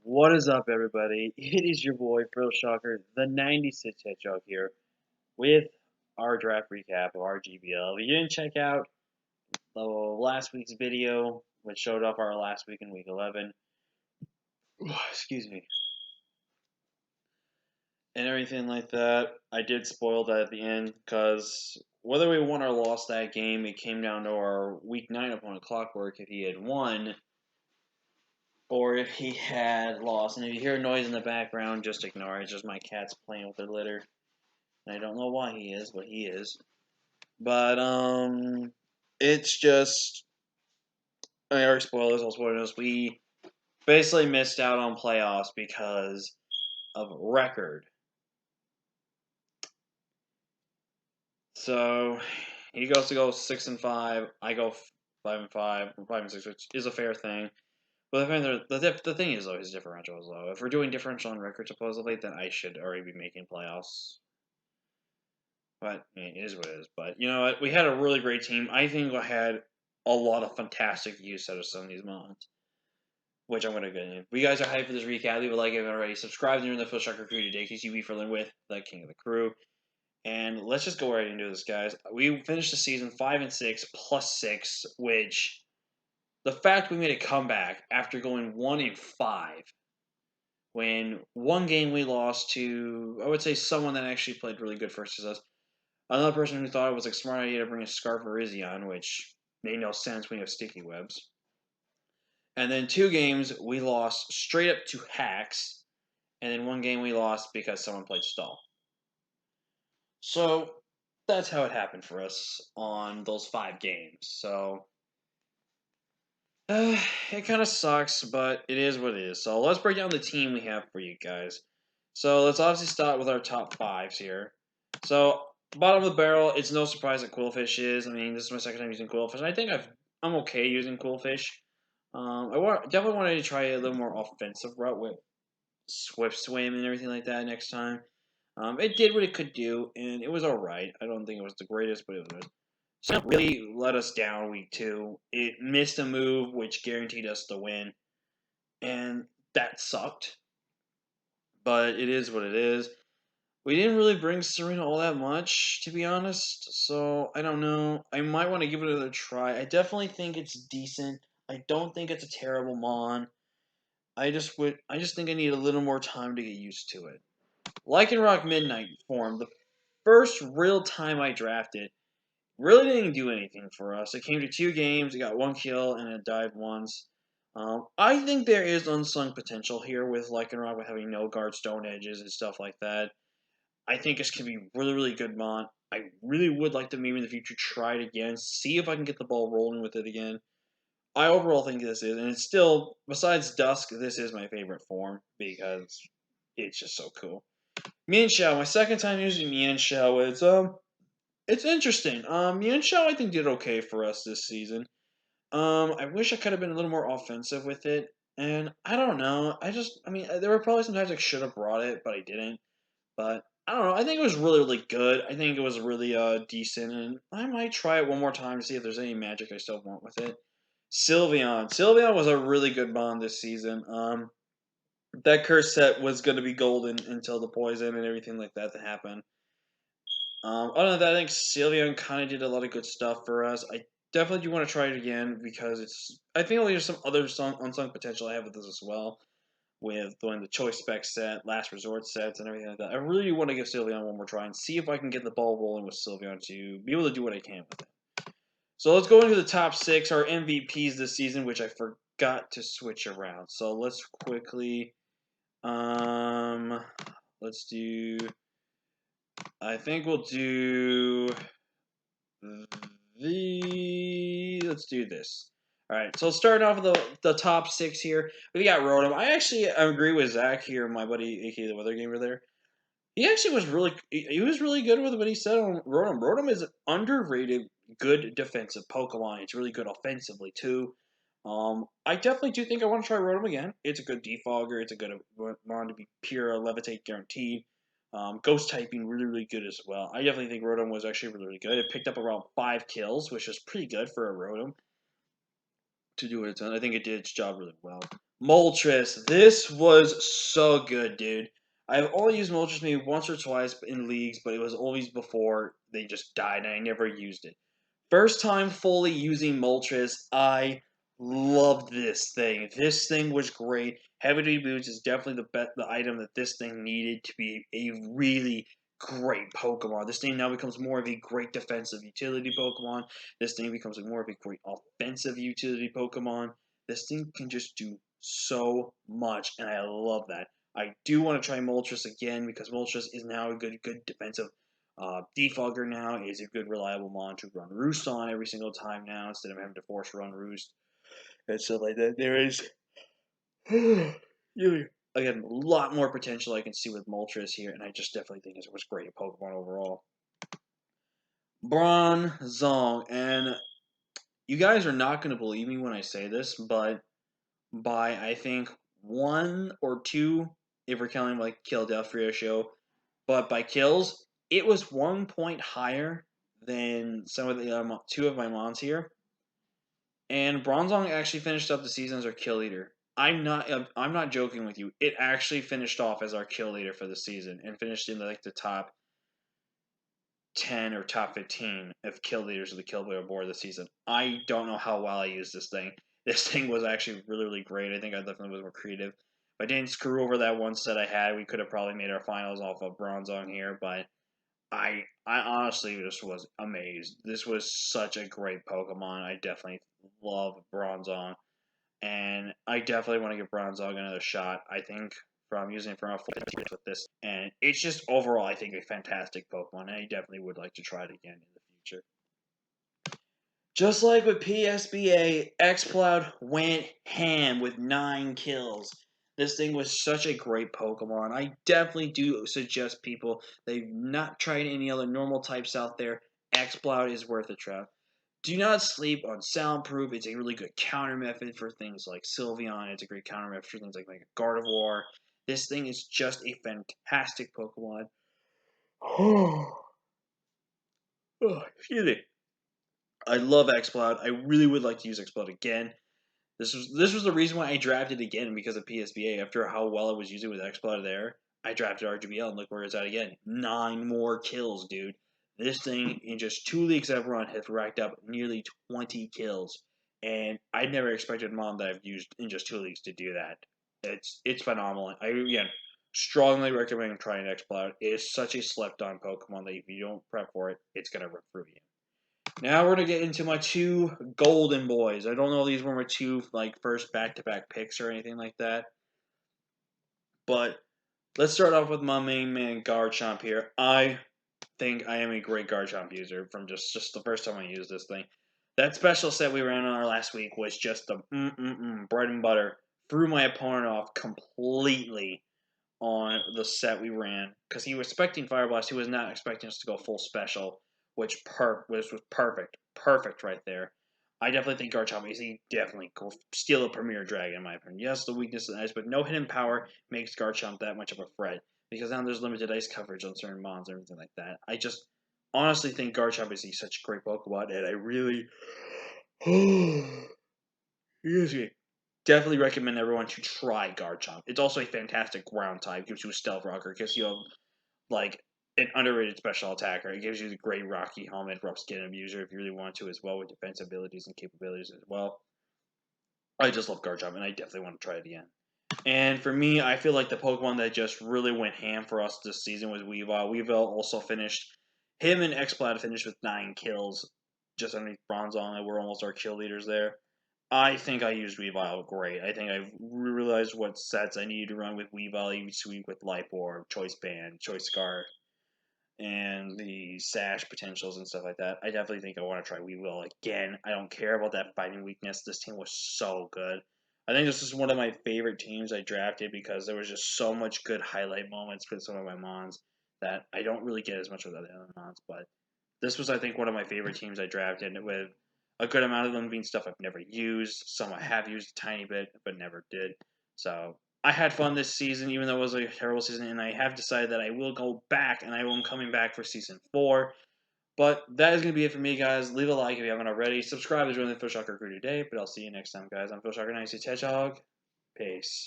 What is up, everybody? It is your boy, Frill Shocker, the 96 Hedgehog here, with our draft recap of Rgbl. If you didn't check out the last week's video, which showed off our last week in week 11, excuse me, and everything like that, I did spoil that at the end, because whether we won or lost that game, it came down to our week 9 opponent Clockwork. If he had won, or if he had lost. And if you hear a noise in the background, just ignore it. It's just my cats playing with their litter. And I don't know why he is, but he is. But, it's just, I already spoiled this, I'll spoil this. We basically missed out on playoffs because of record. So, he goes to go 6-5, I go 5-5, 5-6, which is a fair thing. But the thing is, though, his differential is low. If we're doing differential on record, supposedly, then I should already be making playoffs. But it is what it is. But you know what? We had a really great team. I think I had a lot of fantastic use out of some of these mods, which I'm going to get into. If you guys are hyped for this recap, leave a like if you haven't already. Subscribe to the Phil Shocker crew today, KCB for with the King of the Crew. And let's just go right into this, guys. We finished the season 5-6 plus 6, which the fact we made a comeback after going 1-5. When one game we lost to, I would say, someone that actually played really good versus us. Another person who thought it was a smart idea to bring a Scarf or Izzy on, which made no sense when you have sticky webs. And then 2 games we lost straight up to hacks, and then 1 game we lost because someone played stall. So that's how it happened for us on those 5 games. So it kind of sucks, but it is what it is. So let's break down the team we have for you guys. So let's obviously start with our top 5s here. So bottom of the barrel, it's no surprise that Quillfish is. I mean, this is my second time using Quillfish, and I think I'm okay using Quillfish. Definitely wanted to try a little more offensive route with Swift Swim and everything like that next time. It did what it could do, and it was alright. I don't think it was the greatest, but it was. So it really let us down week 2. It missed a move, which guaranteed us the win, and that sucked. But it is what it is. We didn't really bring Serena all that much, to be honest, so I don't know. I might want to give it another try. I definitely think it's decent. I don't think it's a terrible mon. I just think I need a little more time to get used to it. Lycanroc Midnight form, the first real time I drafted, really didn't do anything for us. It came to 2 games, it got 1 kill, and it died once. I think there is unsung potential here with Lycanroc with having no guard stone edges and stuff like that. I think this can be really, really good mon. I really would like to maybe in the future try it again, see if I can get the ball rolling with it again. I overall think this is, and it's still, besides Dusk, this is my favorite form because it's just so cool. Mienshao, my second time using Mienshao, it's interesting. Mienshao I think did okay for us this season. I wish I could have been a little more offensive with it, and I don't know. I mean, there were probably some times I should have brought it, but I didn't. But I don't know. I think it was really, really good. I think it was really decent, and I might try it one more time to see if there's any magic I still want with it. Sylveon was a really good bond this season. That curse set was going to be golden until the poison and everything like that happened. Other than that, I think Sylveon kind of did a lot of good stuff for us. I definitely do want to try it again because I think there's some other unsung potential I have with this as well, with doing the choice spec set, last resort sets, and everything like that. I really want to give Sylveon one more try and see if I can get the ball rolling with Sylveon to be able to do what I can with it. So let's go into the top 6, our MVPs this season, which I forgot to switch around. So let's quickly, let's do. I think we'll do let's do this. All right, so starting off with the top 6 here, we got Rotom. I actually agree with Zach here, my buddy, aka the Weather Gamer there. He actually was really good with what he said on Rotom. Rotom is an underrated, good defensive Pokemon. It's really good offensively too. I definitely do think I want to try Rotom again. It's a good defogger. It's a good mon to be pure levitate guaranteed. Ghost typing really, really good as well. I definitely think Rotom was actually really, really good. It picked up around 5 kills, which is pretty good for a Rotom to do what it's done. I think it did its job really well. Moltres. This was so good, dude. I've only used Moltres maybe once or twice in leagues, but it was always before they just died, and I never used it. First time fully using Moltres, I loved this thing. This thing was great. Heavy Duty Boots is definitely the item that this thing needed to be a really great Pokemon. This thing now becomes more of a great defensive utility Pokemon. This thing becomes more of a great offensive utility Pokemon. This thing can just do so much, and I love that. I do want to try Moltres again because Moltres is now a good defensive Defogger now is a good reliable mon to run Roost on every single time now instead of having to force run Roost and stuff like that. There is again a lot more potential I can see with Moltres here, and I just definitely think it was great Pokemon overall. Bronzong, and you guys are not going to believe me when I say this, but by I think 1 or 2, if we're counting like kill death ratio, but by kills, it was 1 point higher than some of the 2 of my mons here. And Bronzong actually finished up the season as our kill leader. I'm not joking with you. It actually finished off as our kill leader for the season and finished in like the top 10 or top 15 of kill leaders of the kill leaderboard this season. I don't know how well I used this thing. This thing was actually really great. I think I definitely was more creative. If I didn't screw over that one set I had, we could have probably made our finals off of Bronzong here, but I honestly just was amazed. This was such a great Pokemon. I definitely love Bronzong, and I definitely want to give Bronzong another shot. I think from using it from a full with this, and it's just overall I think a fantastic Pokemon, and I definitely would like to try it again in the future. Just like with PSBA, Xcloud went ham with 9 kills. This thing was such a great Pokemon. I definitely do suggest people they've not tried any other normal types out there. Xcloud is worth a try. Do not sleep on Soundproof. It's a really good counter method for things like Sylveon. It's a great counter method for things like a Gardevoir. This thing is just a fantastic Pokemon. Excuse me. I love Xcloud. I really would like to use Xcloud again. This was the reason why I drafted again because of PSBA. After how well I was using with Xploder there, I drafted Rgbl and look where it's at again. 9 more kills, dude. This thing in just 2 leagues I've run has racked up nearly 20 kills, and I never expected Mom that I've used in just 2 leagues to do that. It's phenomenal. I again strongly recommend trying Xploder. It is such a slept on Pokemon that if you don't prep for it, it's gonna rip through you. Now we're gonna get into my 2 golden boys. I don't know if these were my 2 like first back-to-back picks or anything like that, but let's start off with my main man Garchomp here. I think I am a great Garchomp user from just the first time I used this thing. That special set we ran on our last week was just the bread and butter. Threw my opponent off completely on the set we ran because he was expecting Fire Blast. He was not expecting us to go full special, which was perfect right there. I definitely think Garchomp is definitely go steal a Premier Dragon in my opinion. Yes, the weakness is ice, but no hidden power makes Garchomp that much of a threat because now there's limited ice coverage on certain mons and everything like that. I just honestly think Garchomp is such a great Pokemon, and I really excuse me. Definitely recommend everyone to try Garchomp. It's also a fantastic ground type. Gives you a Stealth Rocker. Gives you like an underrated special attacker. It gives you the great Rocky Helmet, Rough Skin Abuser if you really want to as well with defense abilities and capabilities as well. I just love Garchomp and I definitely want to try it again. And for me, I feel like the Pokemon that just really went ham for us this season was Weavile. Weavile also finished, him and Xplat finished with 9 kills just underneath Bronzong, and we're almost our kill leaders there. I think I used Weavile great. I think I've realized what sets I needed to run with Weavile, even sweep with Life Orb, Choice Band, Choice Scarf, and the Sash potentials and stuff like that. I definitely think I want to try Weavile again. I don't care about that fighting weakness. This team was so good. I think this is one of my favorite teams I drafted because there was just so much good highlight moments with some of my mons that I don't really get as much with other mons, but this was, I think, one of my favorite teams I drafted with a good amount of them being stuff I've never used. Some I have used a tiny bit, but never did. So I had fun this season, even though it was a terrible season, and I have decided that I will go back, and I am coming back for Season 4. But that is going to be it for me, guys. Leave a like if you haven't already. Subscribe to join the Phil Shocker crew today, but I'll see you next time, guys. I'm Phil Shocker, 96 Hedgehog. Peace.